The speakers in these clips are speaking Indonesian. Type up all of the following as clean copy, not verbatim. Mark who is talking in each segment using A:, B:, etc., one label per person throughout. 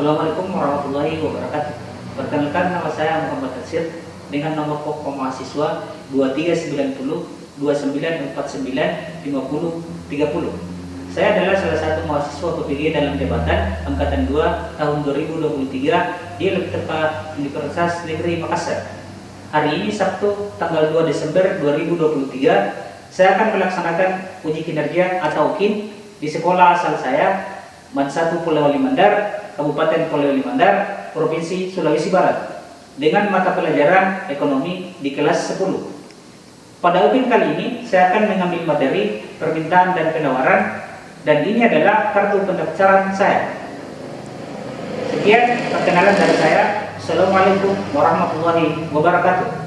A: Assalamualaikum warahmatullahi wabarakatuh. Perkenalkan, nama saya Muhammad Hasyir dengan nomor pokok mahasiswa 2390 2949 50 30. Saya adalah salah satu mahasiswa PPG dalam jabatan Angkatan 2 tahun 2023 di LEPTEPA Universitas Negeri Makassar. Hari ini Sabtu tanggal 2 Desember 2023, saya akan melaksanakan uji kinerja atau UKIN di sekolah asal saya, MAN 1 Polewali Mandar, Kabupaten Polewali Mandar, Provinsi Sulawesi Barat, dengan mata pelajaran ekonomi di kelas 10. Pada UKIN kali ini, saya akan mengambil materi permintaan dan penawaran, dan ini adalah kartu pendaftaran saya. Sekian perkenalan dari saya. Assalamualaikum warahmatullahi wabarakatuh.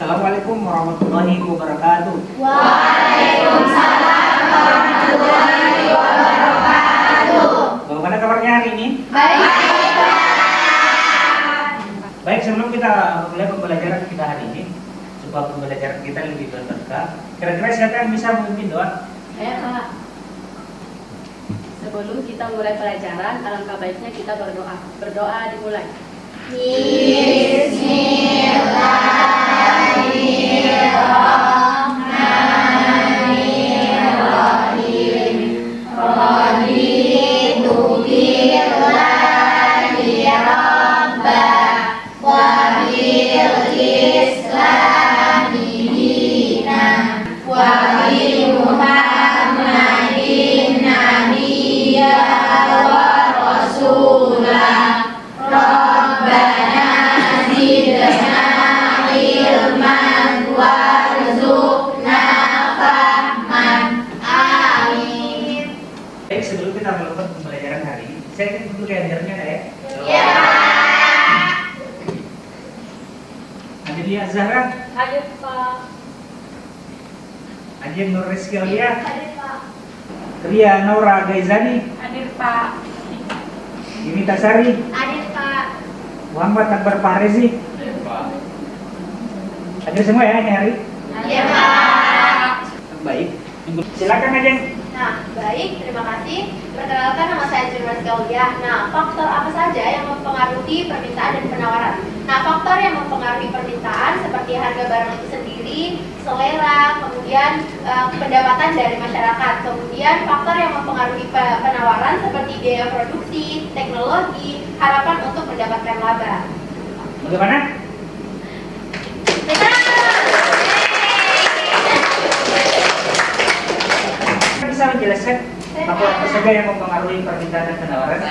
A: Assalamualaikum warahmatullahi wabarakatuh.
B: Waalaikumsalam warahmatullahi wabarakatuh.
A: Bagaimana kabarnya hari ini?
B: Baik.
A: Baik, sebelum kita mulai pembelajaran kita hari ini, supaya pembelajaran kita lebih berberkah, kira-kira siapa yang bisa memimpin doa?
C: Saya Kak. Sebelum kita mulai pelajaran, alangkah baiknya kita berdoa. Berdoa dimulai.
B: Bismillahirrahmanirrahim. Raditu billahi rabbah wa bil islami dinan wa bi Muhammadin nabiyya wa rasulah. Rabbana zidna ilman warzuqna fahman. Amin.
A: Baik, sebelum kita melakukan pembelajaran hari ini, saya ingin dulu kadernya ya.
B: Ya.
A: Adelia Zahra,
C: Hadir Pak.
A: Ajeng Nur Rizky Aulia,
C: Hadir Pak.
A: Ria Naura Gaizani,
C: Hadir Pak.
A: Yunita Sari,
C: Hadir Pak.
A: Muhammad Akbar Farezi. Hadir semua ya ini hari?
B: Ya, Pak.
A: Baik, silakan Ajeng.
B: Nah, baik, terima kasih. Perkenalkan, nama saya Jurnal sekalian. Nah, faktor apa saja yang mempengaruhi permintaan dan penawaran? Nah, faktor yang mempengaruhi permintaan seperti harga barang itu sendiri, selera, kemudian pendapatan dari masyarakat. Kemudian faktor yang mempengaruhi penawaran seperti biaya produksi, teknologi, harapan untuk mendapatkan laba.
A: Bagaimana? Bisa menjelaskan apa saja yang mempengaruhi permintaan dan penawaran?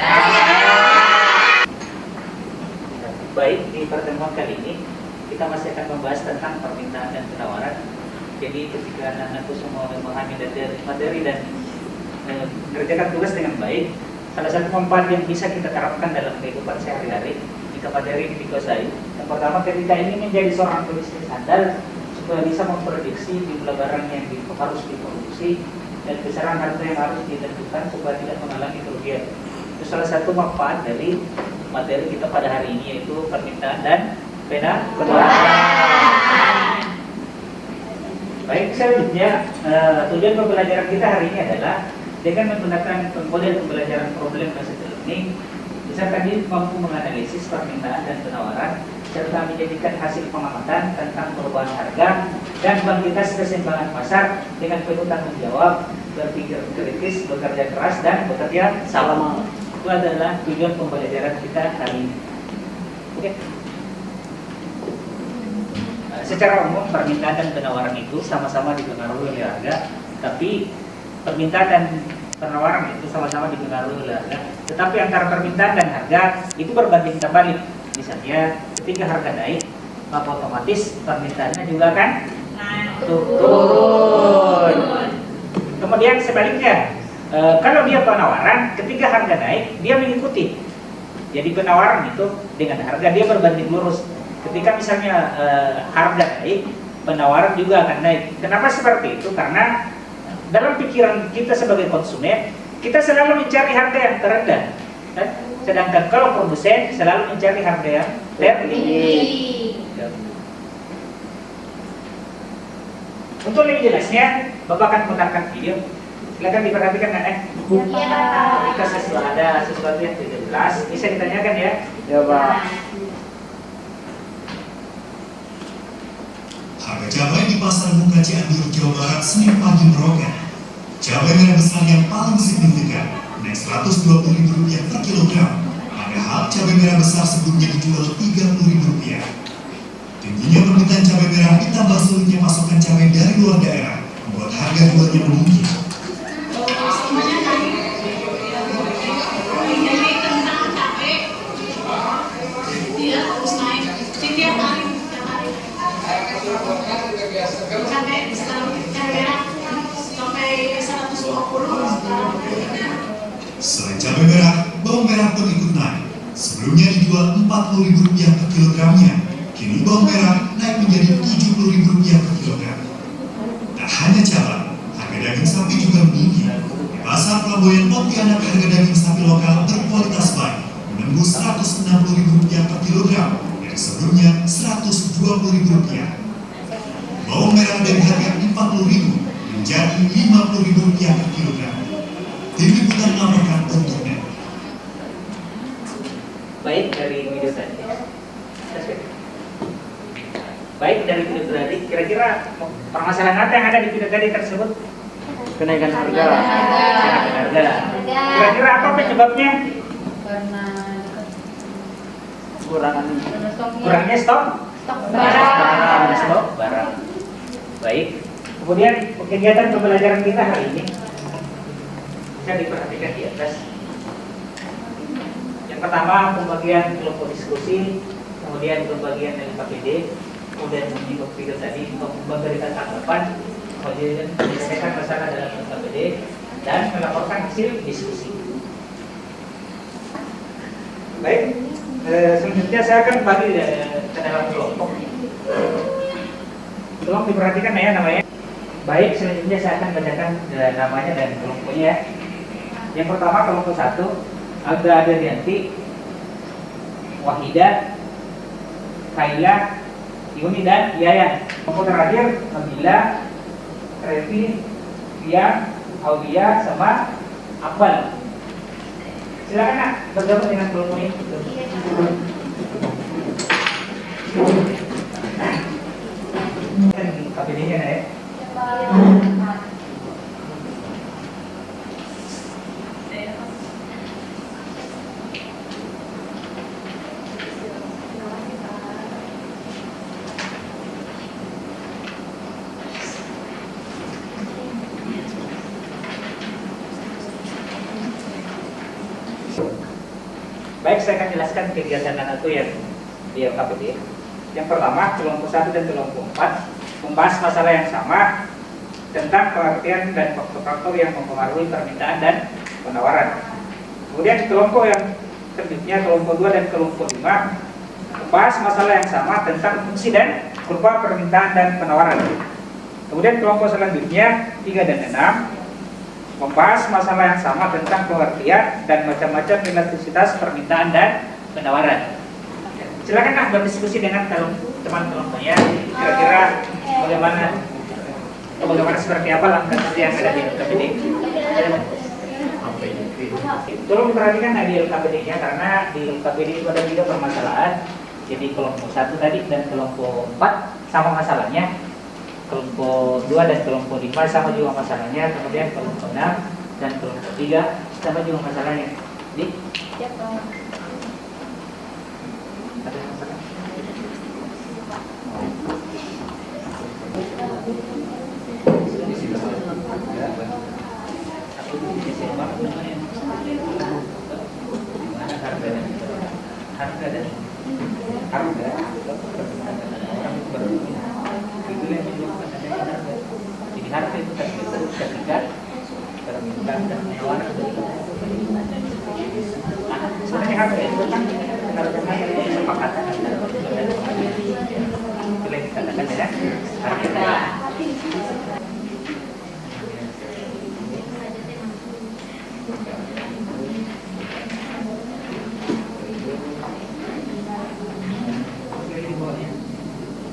A: Baik, di pertemuan kali ini kita masih akan membahas tentang permintaan dan penawaran. Jadi ketika anak-anakku semua memahami materi dan mengerjakan tugas dengan baik, salah satu manfaat yang bisa kita terapkan dalam kehidupan sehari-hari jika materi ini dikuasai. Yang pertama, ketika ini menjadi seorang pebisnis handal supaya bisa memprediksi jumlah barang yang harus diproduksi dan besaran harga yang harus ditentukan supaya tidak mengalami kerugian. Itu salah satu manfaat dari materi kita pada hari ini, yaitu permintaan dan penawaran. Baik, selanjutnya tujuan pembelajaran kita hari ini adalah dengan menggunakan model pembelajaran problem based learning, peserta didik mampu menganalisis permintaan dan penawaran serta menjadikan hasil pengamatan tentang perubahan harga dan kuantitas keseimbangan pasar dengan penuh tanggung jawab, berpikir kritis, bekerja keras, dan bekerja sama. Itu adalah tujuan pembelajaran kita hari ini. Oke. Secara umum permintaan dan penawaran itu sama-sama dipengaruhi oleh harga, tapi permintaan dan penawaran itu sama-sama dipengaruhi oleh harga. Tetapi antara permintaan dan harga itu berbanding terbalik. Misalnya ketika harga naik, maka otomatis permintaannya juga akan turun. Kemudian sebaliknya, kalau dia penawaran, ketika harga naik, dia mengikuti. Jadi penawaran itu dengan harga dia berbanding lurus. Ketika misalnya harga naik, penawaran juga akan naik. Kenapa seperti itu? Karena dalam pikiran kita sebagai konsumen, kita selalu mencari harga yang terendah. Sedangkan kalau produsen selalu mencari harga yang tertinggi. Untuk lebih jelasnya, Bapak akan putarkan video. Silakan diperhatikan, Nek. Jika ada sesuatu yang tidak jelas, bisa ditanyakan ya.
D: Ya, Pak.
E: Harga cabai di Pasar Buka Cianjur, Jawa Barat, Senin pagi meroket. Cabai merah besar yang paling signifikan naik Rp120.000 per kilogram. Padahal cabai merah besar sebelumnya dijual Rp30.000. Tingginya permintaan cabai merah ditambah sulitnya pasokan cabai dari luar daerah membuat harga jualnya meninggi. Selain cabai merah, bawang merah pun ikut naik. Sebelumnya dijual Rp40.000 per kilogramnya, kini bawang merah naik menjadi Rp70.000 per kilogram. Tak hanya cabai, harga daging sapi juga meninggi. Di Pasar Pelabuhan Pontianak, harga daging sapi lokal berkualitas baik menembus Rp160.000 per kilogram dari sebelumnya Rp120.000. Bawang merah dari harga Rp40.000 menjadi Rp50.000 per kilogram. Tim Liputan melaporkan untuk NET.
A: Baik dari video tadi. Baik dari video tadi, kira-kira permasalahan apa yang ada di video tadi tersebut?
D: Kenaikan harga.
A: Kenaikan harga. Kira-kira apa penyebabnya?
C: Karena
A: Kurangnya stok
C: barang.
A: Stok barang. Baik. Kemudian kegiatan pembelajaran kita hari ini bisa diperhatikan di atas. Yang pertama, pembagian kelompok diskusi, kemudian pembagian LKPD, kemudian menyimak video tadi, memberikan tanggapan, kemudian menyelesaikan masalah dalam LKPD, dan melaporkan hasil diskusi. Baik, selanjutnya saya akan bagi ke dalam kelompok. Tolong diperhatikan ya namanya. Baik, selanjutnya saya akan bacakan namanya dan kelompoknya. Yang pertama kelompok 1, Agda Adrianti, Wahida, Kaila, Yuni, dan Yayan. Kelompok terakhir Nabila, Revi, Ria, Aulia, sama Akbal. Silakan nak bergabung dengan kelompok ini. Kan KPD-nya ya. Baik, saya akan jelaskan kegiatan anak yang di LKPD. Yang pertama, kelompok 1 dan kelompok 4 membahas masalah yang sama tentang pengertian dan faktor-faktor yang mempengaruhi permintaan dan penawaran. Kemudian kelompok yang selanjutnya, kelompok 2 dan kelompok 5 membahas masalah yang sama tentang fungsi dan kurva permintaan dan penawaran. Kemudian kelompok selanjutnya 3 dan 6 membahas masalah yang sama tentang pengertian dan macam-macam elastisitas permintaan dan penawaran. Silakan nak berdiskusi dengan teman kelompoknya, kira-kira bagaimana seperti apa langkah yang ada di LKPD. Tolong perhatikan di LKPD-nya, karena di LKPD itu ada 3 permasalahan. Jadi kelompok 1 tadi dan kelompok 4 sama masalahnya. Kelompok 2 dan kelompok 5 sama juga masalahnya. Kemudian kelompok 6 dan kelompok 3 sama juga masalahnya. Di?
B: Ya, Pak.
A: Ada masalah? Harga dan jadi harga itu ketika permintaan dan penawaran. Sebenarnya harga itu kan kesepakatan antara penjual dan pembeli. Itulah yang dikatakan dengan harga.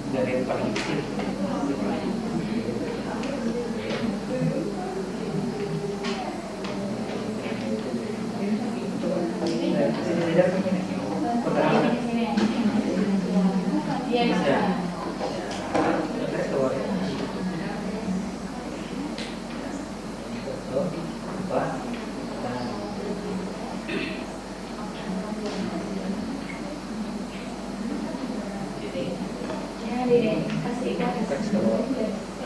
A: Dari yang paling kecil.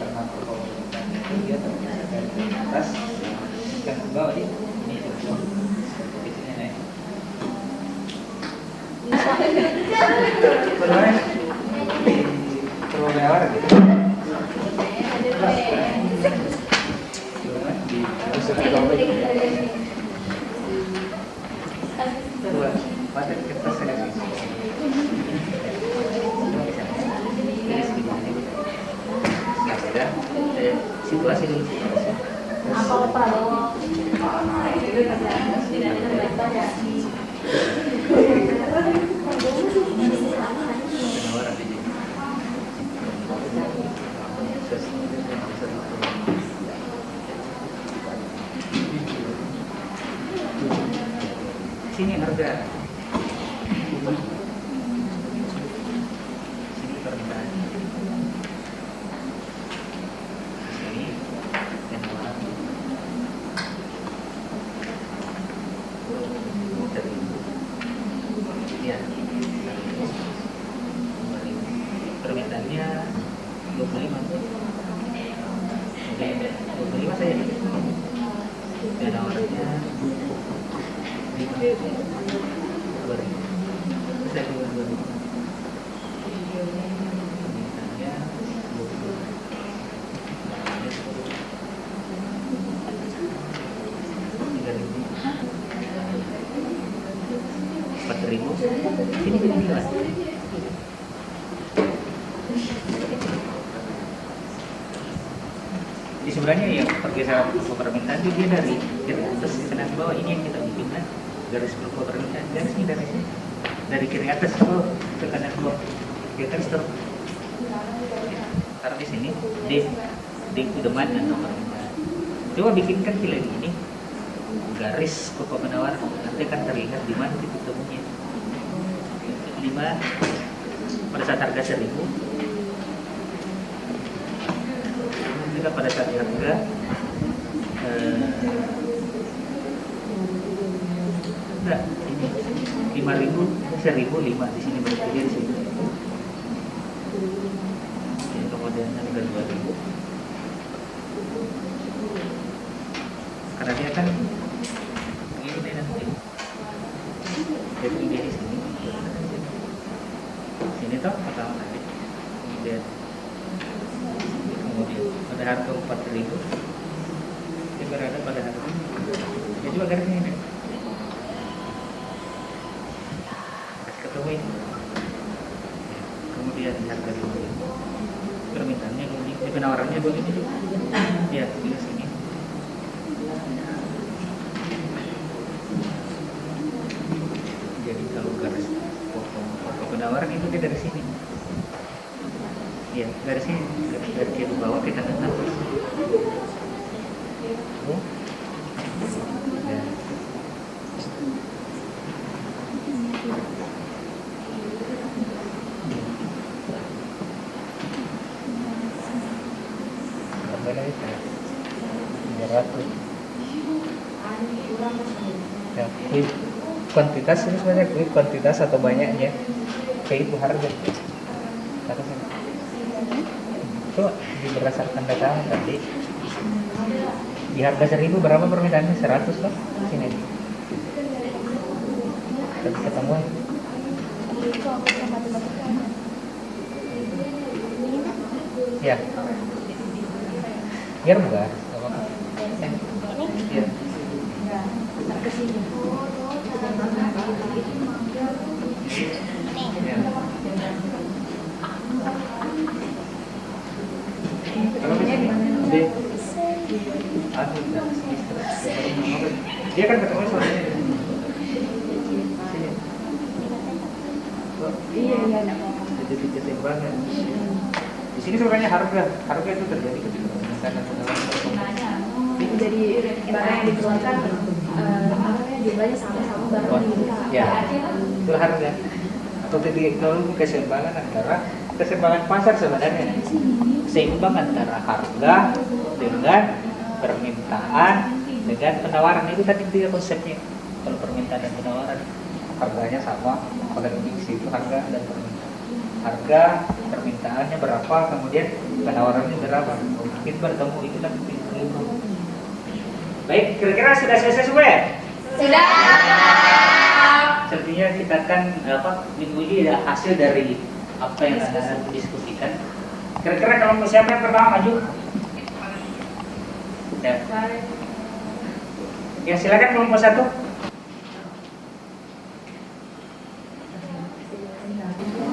A: Karena performa dia terbiasa dari atas dan ke bawah ini naik. Sebenarnya perlu lewat gitu. Pada kertas saya situasi dulu. Sini harga. Sini permintaan. Sini penawaran. Ya. Permintaannya 25. Oke, 25 saja. Penawarannya sini. Jadi sebenarnya ya pergeseran permintaan itu dia dari atas ke kanan bawah, ini yang kita bikin kan garis permintaan, garis ini dari kiri atas ke kanan bawah, ya kan stop. Taruh di sini D itu demand dan nomor permintaan. Coba bikinkan lagi ini garis pokok penawaran, nanti kan terlihat di mana titik temunya. 5 pada saat harga 1.000, kita pada saat harga enggak, ini 5.000, 1.005 di sini berarti dia di sini. Ya, kemudian harga 2.000. Karena dia kan ini nanti. Jadi dia di sini. Sini toh pertama tadi. Kemudian pada harga 4.000 dia berada pada harga. Dia juga garisnya ini. Ketemu ini. Kemudian di harga 2.000 permintaannya begini, di penawarannya begini juga. Ya, di sini. Jadi kalau garis pokok penawaran itu dia dari sini. Ya, dari sini, dari ke bawah kita ke atas. Ya. Berapa lagi? 300. Ya, kuantitas ini sebenarnya kuantitas atau banyaknya, kayak itu harga. Kata saya. Itu berdasarkan data tadi di harga 1.000 berapa permintaannya? 100 loh sini tapi ketemu ya biar enggak ya. Dia kan ketemu suaranya di sini. Iya. Jadi ketimbangan. Di sini suaranya harga itu terjadi ketika permintaan
C: Itu jadi barang yang dikeluarkan jumlahnya sama-sama barang yang
A: ya, itu harga. Atau titik tolong keseimbangan antara keseimbangan pasar sebenarnya. Seimbang antara harga dengan permintaan dengan penawaran, itu tadi dia konsepnya. Kalau permintaan dan penawaran harganya sama, pada fiksi itu harga dan permintaan. Harga permintaannya berapa, kemudian penawarannya berapa, itu bertemu, itu kan seimbang. Baik, kira-kira sudah selesai semua ya?
B: Sudah.
A: Sepertinya kita akan minggu ini ada hasil dari apa yang Anda diskusikan. Kira-kira kalau siapa yang pertama maju? Ya, silakan kelompok 1.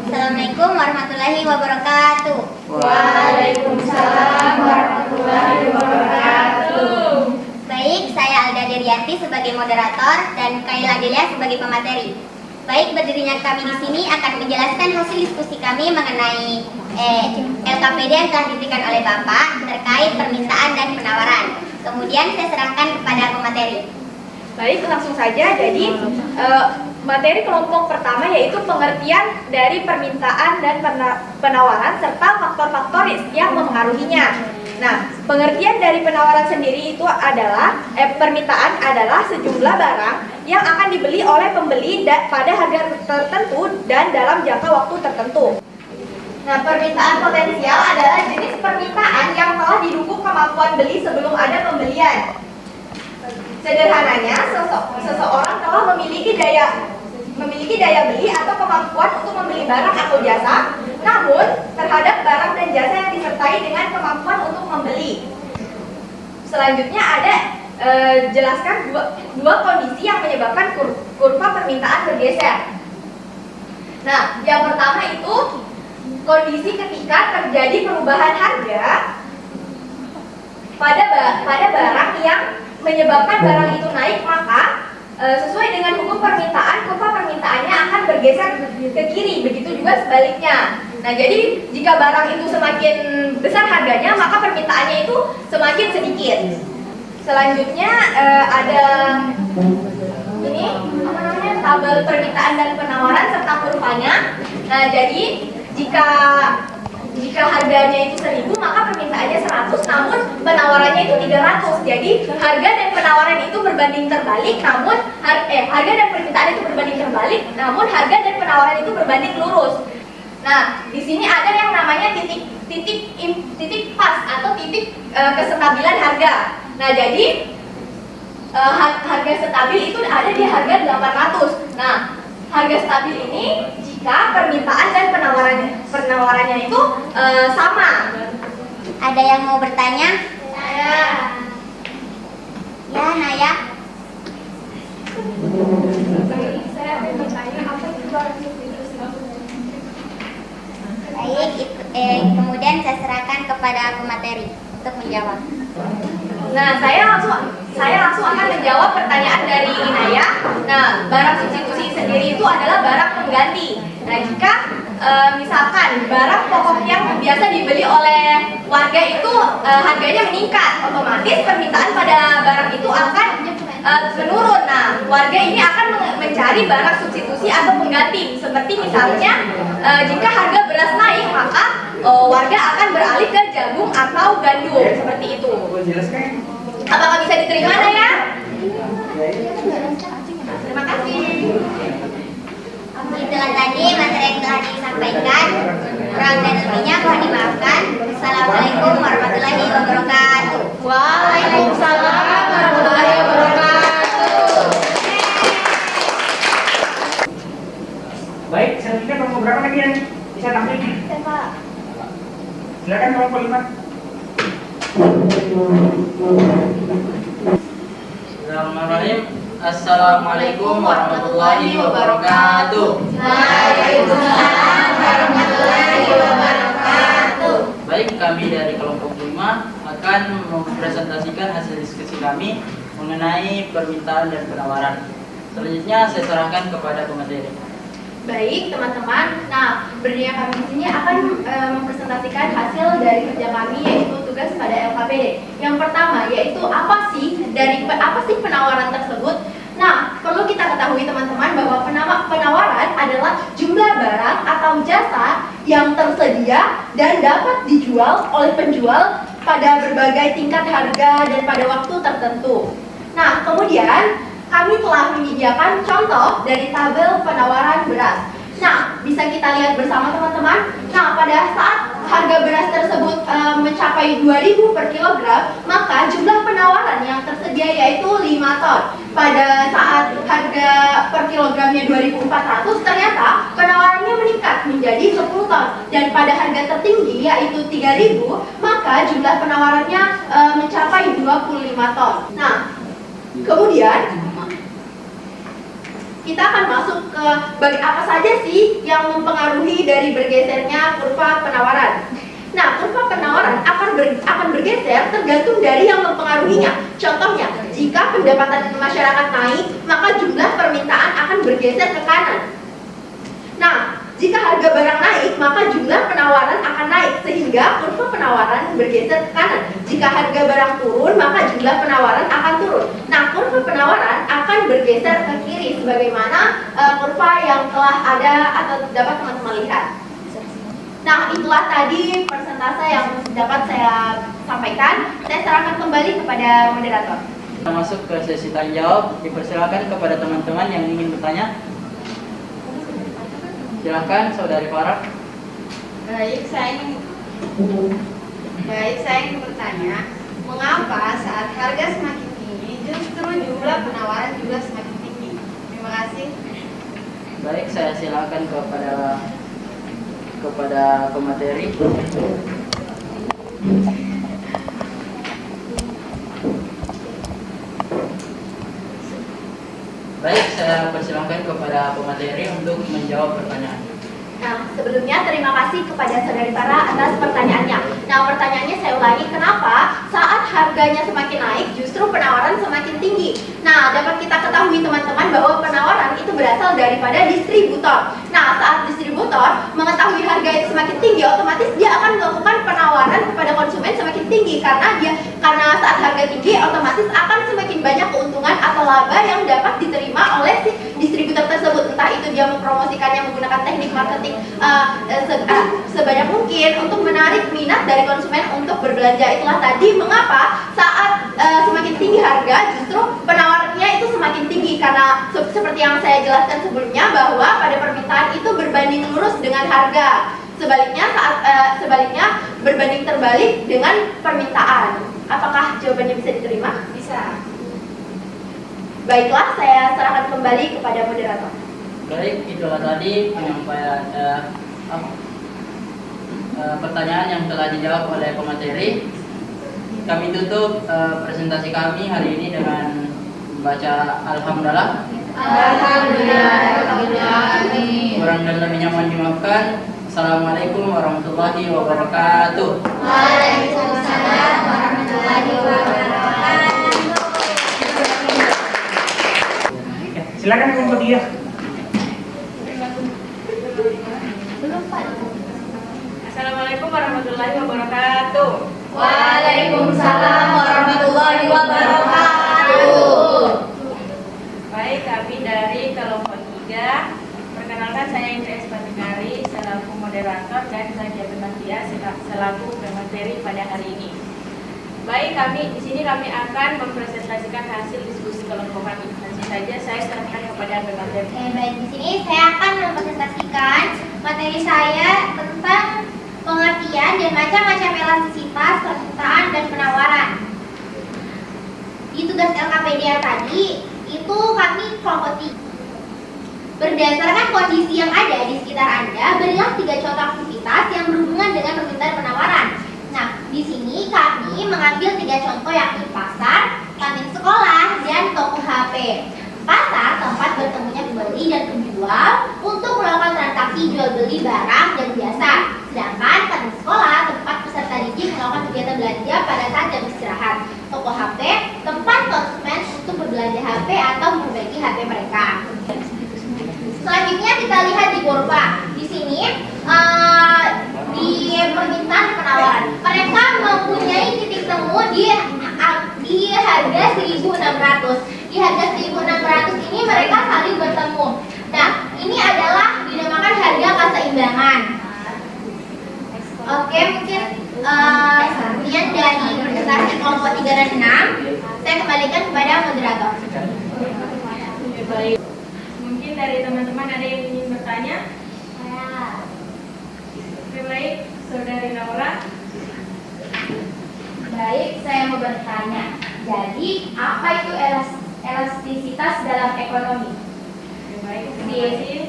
F: Assalamualaikum warahmatullahi wabarakatuh.
B: Waalaikumsalam warahmatullahi wabarakatuh.
F: Baik, saya Alda Derianti sebagai moderator dan Kaila Delia sebagai pemateri. Baik, berdirinya kami di sini akan menjelaskan hasil diskusi kami mengenai LKPD yang telah diberikan oleh Bapak terkait permintaan dan penawaran. Kemudian saya serahkan kepada pemateri.
B: Baik, langsung saja. Jadi materi kelompok pertama yaitu pengertian dari permintaan dan penawaran serta faktor-faktor yang mempengaruhinya. Nah, pengertian dari penawaran sendiri itu adalah permintaan adalah sejumlah barang yang akan dibeli oleh pembeli pada harga tertentu dan dalam jangka waktu tertentu. Nah, permintaan potensial adalah jenis permintaan yang telah didukung kemampuan beli sebelum ada pembelian. Sederhananya, seseorang telah memiliki daya beli atau kemampuan untuk membeli barang atau jasa, namun terhadap barang dan jasa yang disertai dengan kemampuan untuk membeli. Selanjutnya ada jelaskan dua kondisi yang menyebabkan kurva permintaan bergeser. Nah, yang pertama itu kondisi ketika terjadi perubahan harga pada barang yang menyebabkan barang itu naik, maka sesuai dengan hukum permintaan, kurva permintaannya akan bergeser ke kiri, begitu juga sebaliknya. Nah, jadi jika barang itu semakin besar harganya, maka permintaannya itu semakin sedikit. Selanjutnya ada ini apa namanya, tabel permintaan dan penawaran serta kurvanya. Nah, jadi jika harganya itu 1.000 maka permintaannya 100, namun penawarannya itu 300. Jadi harga dan penawaran itu berbanding terbalik, namun harga dan permintaan itu berbanding terbalik, namun harga dan penawaran itu berbanding lurus. Nah, di sini ada yang namanya titik pas atau titik kestabilan harga. Nah, jadi harga stabil itu ada di harga 800. Nah, harga stabil ini jika permintaan dan penawarannya itu sama.
F: Ada yang mau bertanya?
B: Saya.
F: Ya, Naya.
B: Saya mau bertanya apa itu barang substitusi?
F: Baik, kemudian saya serahkan kepada pemateri untuk menjawab.
B: Nah, saya langsung akan menjawab pertanyaan dari Inaya. Nah, barang substitusi sendiri itu adalah barang pengganti. Nah, jika misalkan barang pokok yang biasa dibeli oleh warga itu harganya meningkat, otomatis permintaan pada barang itu akan menurun. Nah, warga ini akan mencari barang substitusi atau pengganti. Seperti misalnya jika harga beras naik, maka warga akan beralih ke jagung atau gandum, seperti itu. Apakah bisa diterima, Naya? Terima kasih.
F: Itulah tadi materi yang telah disampaikan. Kurang dan lebihnya mohon dimaafkan. Assalamualaikum warahmatullahi wabarakatuh.
B: Waalaikumsalam warahmatullahi wabarakatuh.
D: Baik, selanjutnya kelompok berapa lagi yang bisa tampil? Silakan kelompok 5.
G: Bismillahirrahmanirrahim. Assalamualaikum warahmatullahi wabarakatuh.
F: Waalaikumsalam warahmatullahi wabarakatuh.
G: Baik, kami dari kelompok 5 akan mempresentasikan hasil diskusi kami mengenai permintaan dan penawaran. Selanjutnya saya serahkan kepada pemateri.
B: Baik, teman-teman. Nah, berdirinya kami di sini akan mempresentasikan hasil dari kerja kami, yaitu tugas pada LKPD. Yang pertama yaitu apa sih penawaran tersebut? Nah, perlu kita ketahui teman-teman bahwa penawaran adalah jumlah barang atau jasa yang tersedia dan dapat dijual oleh penjual pada berbagai tingkat harga dan pada waktu tertentu. Nah, kemudian kami telah menyediakan contoh dari tabel penawaran beras. Nah, bisa kita lihat bersama teman-teman. Nah, pada saat harga beras tersebut mencapai 2.000 per kilogram, maka jumlah penawaran yang tersedia yaitu 5 ton. Pada saat harga per kilogramnya 2.400, ternyata penawarannya meningkat menjadi 10 ton. Dan pada harga tertinggi yaitu 3.000, maka jumlah penawarannya mencapai 25 ton. Nah, kemudian kita akan masuk ke apa saja sih yang mempengaruhi dari bergesernya kurva penawaran. Nah, kurva penawaran akan bergeser tergantung dari yang mempengaruhinya. Contohnya, jika pendapatan masyarakat naik, maka jumlah permintaan akan bergeser ke kanan. Nah, jika harga barang naik, maka jumlah penawaran akan naik sehingga kurva penawaran bergeser ke kanan. Jika harga barang turun, maka jumlah penawaran akan turun. Nah, kurva penawaran akan bergeser ke kiri sebagaimana kurva yang telah ada atau dapat teman-teman lihat. Nah, itulah tadi persentase yang dapat saya sampaikan. Saya serahkan kembali kepada moderator.
G: Kita masuk ke sesi tanya jawab. Dipersilakan kepada teman-teman yang ingin bertanya. Silakan, Saudari Farah.
H: Baik, saya ingin bertanya, mengapa saat harga semakin tinggi justru jumlah penawaran juga semakin tinggi? Terima kasih.
G: Baik, saya silakan kepada pemateri. Baik, saya persilakan kepada pemateri untuk menjawab pertanyaan.
B: Nah, sebelumnya terima kasih kepada Saudari Farah atas pertanyaannya. Nah, pertanyaannya saya ulangi, kenapa saat harganya semakin naik justru penawaran semakin tinggi? Nah, dapat kita ketahui teman-teman bahwa penawaran itu berasal daripada distributor. Nah, saat distributor distributor mengetahui harga itu semakin tinggi, otomatis dia akan melakukan penawaran kepada konsumen semakin tinggi karena saat harga tinggi otomatis akan semakin banyak keuntungan atau laba yang dapat diterima oleh si distributor tersebut. Entah itu dia mempromosikannya menggunakan teknik marketing sebanyak mungkin untuk menarik minat dari konsumen untuk berbelanja. Itulah tadi mengapa saat semakin tinggi harga justru penawarannya itu semakin tinggi, karena seperti yang saya jelaskan sebelumnya bahwa pada permintaan itu berbanding lurus dengan harga. Sebaliknya berbanding terbalik dengan permintaan. Apakah jawabannya bisa diterima?
H: Bisa.
B: Baiklah, saya serahkan kembali kepada moderator.
G: Baik, itulah tadi penyampaian pertanyaan yang telah dijawab oleh pemateri. Kami tutup presentasi kami hari ini dengan membaca Alhamdulillah. Kurang dan lebihnya mohon dimaafkan. Assalamualaikum warahmatullahi wabarakatuh.
F: Waalaikumsalam warahmatullahi wabarakatuh.
A: Silakan kelompok dia.
H: Assalamualaikum warahmatullahi wabarakatuh.
F: Waalaikumsalam warahmatullahi wabarakatuh.
H: Baik, kami dari kelompok 3. Perkenalkan, saya Indra Espatinari selaku moderator dan Zakia Benatia selaku pemateri pada hari ini. Baik, di sini kami akan mempresentasikan hasil diskusi kelompok kami. Langsung saja saya serahkan kepada pemateri.
F: Oke, baik, di sini saya akan mempresentasikan materi saya tentang pengertian dan macam-macam elastisitas permintaan dan penawaran. Di tugas LKPDA tadi itu kami kelompok 3. Berdasarkan kondisi yang ada di sekitar Anda, berilah 3 contoh aktivitas yang berhubungan dengan permintaan penawaran. Nah, di sini kami mengambil 3 contoh, yakni pasar, kantin sekolah, dan toko HP. Pasar, tempat bertemunya pembeli dan penjual untuk melakukan transaksi jual beli barang dan jasa. Sedangkan kantin sekolah, tempat peserta didik melakukan kegiatan belanja pada saat jam istirahat. Toko HP, tempat konsumen untuk berbelanja HP atau memperbaiki HP mereka. Selanjutnya kita lihat di Borba. Di sini di permintaan penawaran, mereka mempunyai titik temu di harga 1.600. Di harga 1.600 ini mereka saling bertemu. Nah, ini adalah dinamakan harga keseimbangan. Oke, mungkin sekian dari presentasi kelompok 3 dan 6. Saya kembalikan kepada moderator.
H: Baik. Mungkin dari teman-teman ada yang ingin bertanya? Oke, baik, Saudari Naura.
B: Baik, saya mau bertanya. Jadi, apa itu elastisitas dalam ekonomi?
H: Oke, baik, terima kasih.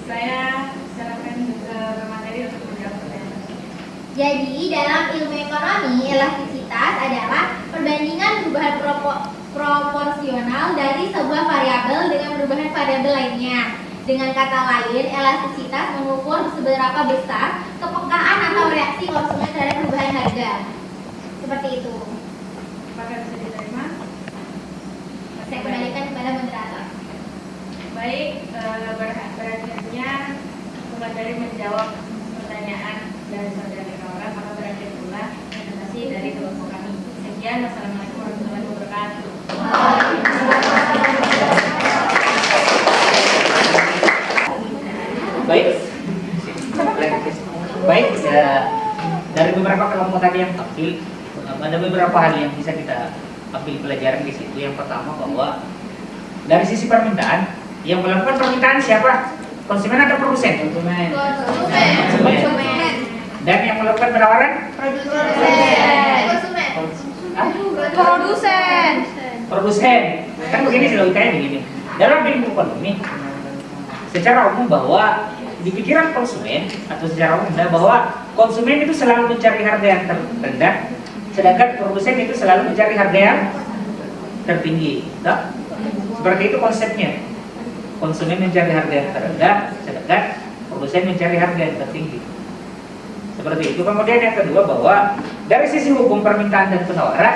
H: Saya serahkan ke pemateri untuk menjawab pertanyaan.
F: Jadi, dalam ilmu ekonomi, elastisitas adalah perbandingan perubahan proporsional dari sebuah variabel dengan perubahan variabel lainnya. Dengan kata lain, elastisitas mengukur seberapa besar kepekaan atau reaksi konsumen terhadap perubahan harga. Seperti itu.
H: Apakah bisa diterima?
F: Saya kembalikan kepada moderator.
H: Baik, berakhirnya pemateri menjawab pertanyaan dari Saudari Naura, maka berakhir pula presentasi dari kelompok kami. Sekian, wassalamualaikum warahmatullahi wabarakatuh.
A: Baik, dari beberapa kelompok tadi yang tampil, ada beberapa hal yang bisa kita ambil pelajaran di situ. Yang pertama bahwa dari sisi permintaan, yang melakukan permintaan siapa? Konsumen atau produsen? Konsumen. Dan yang melakukan penawaran? Produsen. Kan begini logikanya begini. Dalam ilmu ekonomi, secara umum bahwa di pikiran konsumen atau secara umum bahwa konsumen itu selalu mencari harga yang terendah, sedangkan produsen itu selalu mencari harga yang tertinggi. Nah, seperti itu konsepnya. Konsumen mencari harga yang terendah, sedangkan produsen mencari harga yang tertinggi. Seperti itu. Kemudian yang kedua bahwa dari sisi hukum permintaan dan penawaran,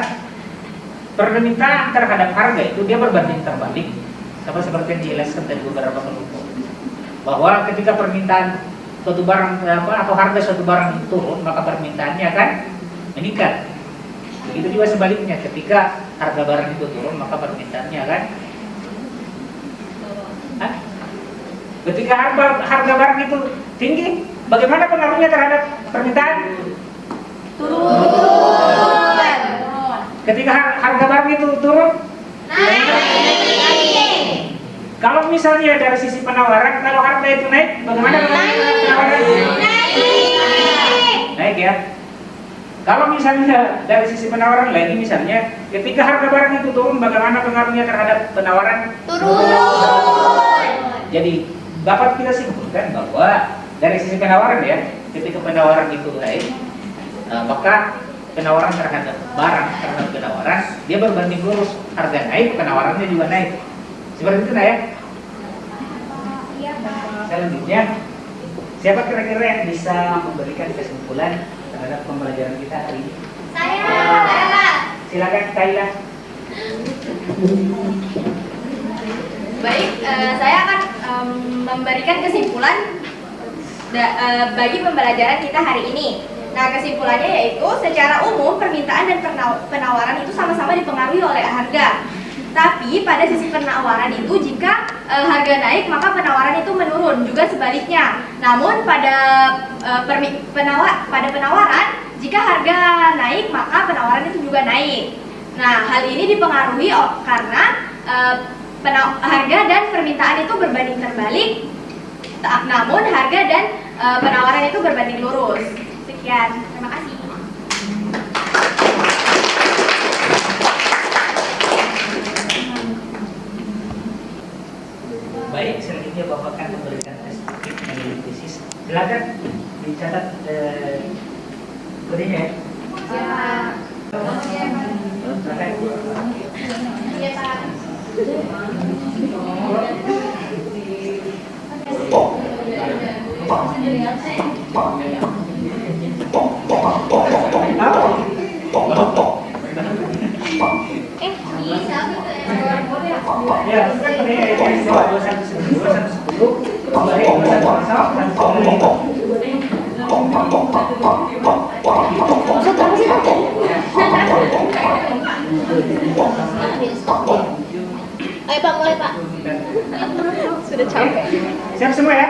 A: permintaan terhadap harga itu dia berbanding terbalik, sama seperti yang dijelaskan dari beberapa kelompok. bahwa ketika permintaan suatu barang atau harga suatu barang itu turun, maka permintaannya akan meningkat. Begitu juga sebaliknya, ketika harga barang itu turun, maka permintaannya akan ketika harga barang itu tinggi, bagaimana pengaruhnya terhadap permintaan?
B: Turun.
A: Ketika harga barang itu turun, kalau misalnya dari sisi penawaran, kalau harga itu naik, bagaimana penawaran? Naik ya. Kalau misalnya dari sisi penawaran lagi, misalnya ketika harga barang itu turun, bagaimana pengaruhnya terhadap penawaran?
B: Turun.
A: Jadi dapat kita simpulkan bahwa dari sisi penawaran ya, ketika penawaran itu naik, maka penawaran terhadap barang terhadap penawaran dia berbanding lurus, harga naik, penawarannya juga naik. Seperti itu, nah ya. Selanjutnya, siapa kira-kira yang bisa memberikan kesimpulan terhadap pembelajaran kita hari ini?
B: Saya.
A: Silakan, Kaila.
B: Baik, saya akan memberikan kesimpulan bagi pembelajaran kita hari ini. Nah, kesimpulannya yaitu secara umum permintaan dan penawaran itu sama-sama dipengaruhi oleh harga. Tapi pada sisi penawaran itu jika harga naik maka penawaran itu menurun, juga sebaliknya. Namun pada penawaran jika harga naik maka penawaran itu juga naik. Nah, hal ini dipengaruhi karena harga dan permintaan itu berbanding terbalik. Namun harga dan penawaran itu berbanding lurus. Sekian, terima kasih.
A: Baik, selanjutnya Bapak akan memberikan sedikit analisis. Silakan dicatat kodenya ya.
B: Iya, Pak.
A: Ya, kan kodenya ya 2110 kembali 2110.
B: Ayo Pak, mulai Pak. Sudah capek.
A: Siap semua ya?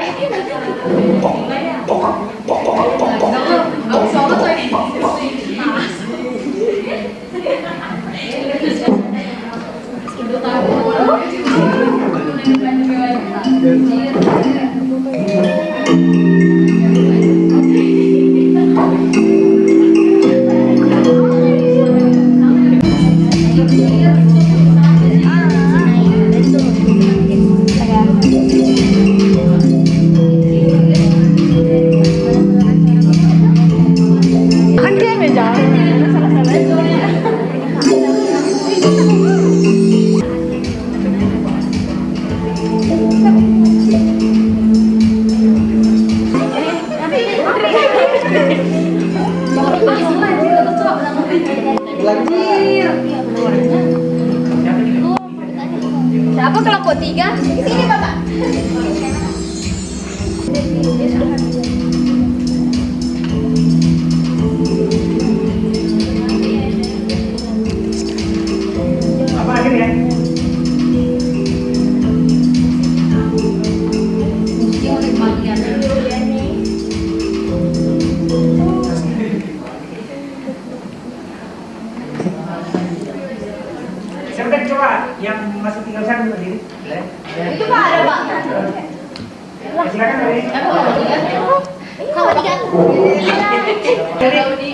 B: Siapa kelompok 3? Sini Bapak.
A: Apa akhir ya? Siapa coba yang masih tinggal sana berdiri?
B: Itu Pak, ada Pak.
A: Silakan dari.
B: Sama 3.
A: Dari.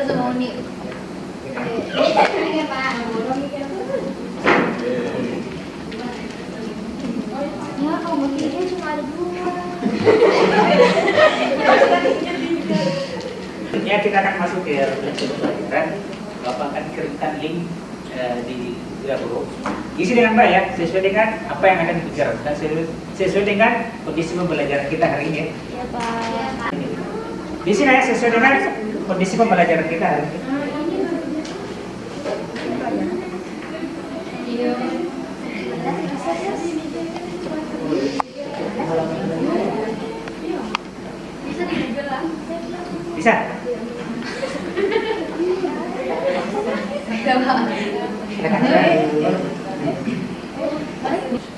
B: Sama Uni. Ya, kalau begini cuma ada 2.
A: Ya, kita akan masuk ke refleksi pembelajaran. Bapak akan kirimkan link di Guru. Isi dengan baik, sesuai dengan apa yang akan dibicarakan, sesuai dengan kondisi pembelajaran kita hari ini.
B: Ya Pak.
A: Di sini ya, sesuai dengan kondisi pembelajaran kita hari ini. Bisa? Silakan.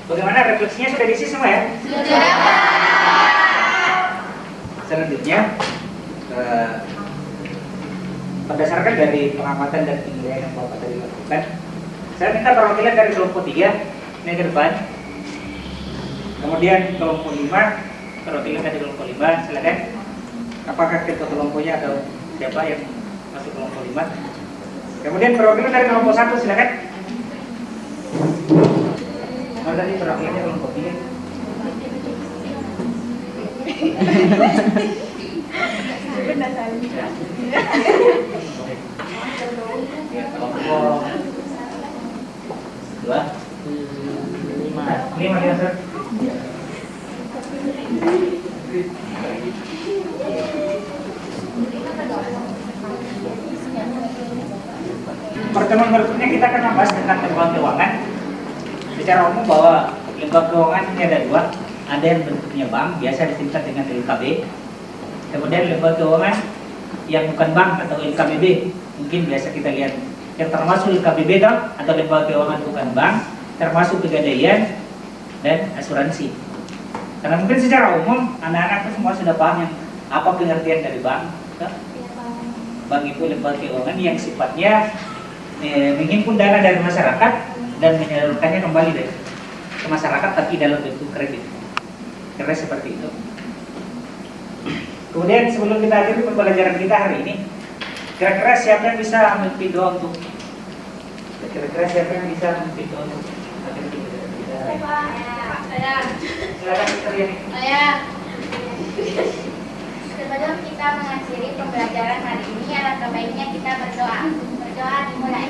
A: Bagaimana refleksinya sudah diisi semua ya?
B: Sudah.
A: Selanjutnya, berdasarkan dari pengamatan dan penilaian yang Bapak tadi lakukan, saya minta perwakilan dari kelompok 3 naik ke depan. Kemudian kelompok 5, perwakilan dari kelompok 5, silakan. Apakah ketua kelompoknya atau siapa yang masuk kelompok 5? Kemudian perwakilan dari kelompok 1, silakan. Mana tadi perwakilannya kelompok 3? Ya, kelompok 2, 5 ya, Sir. Pertemuan berikutnya kita akan membahas tentang lembaga keuangan. Secara umum bahwa lembaga keuangan ini ada 2, ada yang bentuknya bank, biasa disingkat dengan LKB. Kemudian lembaga keuangan yang bukan bank atau LKBB, mungkin biasa kita lihat. Yang termasuk LKBB atau lembaga keuangan bukan bank, termasuk pegadaian dan asuransi. Karena mungkin secara umum anak-anak itu semua sudah paham yang apa pengertian dari bank. Bank itu lembaga keuangan yang sifatnya menghimpun dana dari masyarakat dan menyalurkannya kembali ke masyarakat, tapi dalam bentuk kredit. Kira seperti itu. Kemudian sebelum kita akhiri pembelajaran kita hari ini, kira-kira siapa yang bisa memimpin doa untuk kira-kira siapa yang bisa memimpin doa untuk akhir pembelajaran kita hari ini?
B: Saya.
A: Silakan Mr. Yani.
B: Saya.
F: Sebelum kita mengakhiri pembelajaran hari ini, alangkah baiknya kita berdoa. Berdoa dimulai.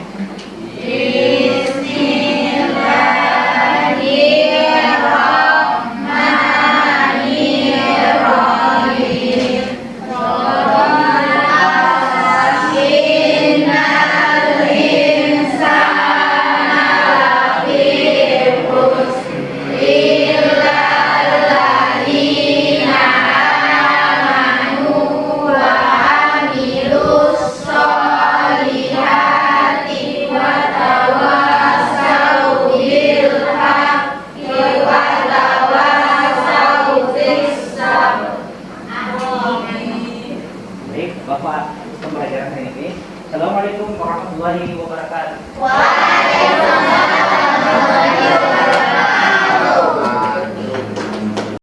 A: Baik, Bapak pembelajaran hari ini. Assalamualaikum warahmatullahi wabarakatuh.
F: Waalaikumsalam warahmatullahi wabarakatuh.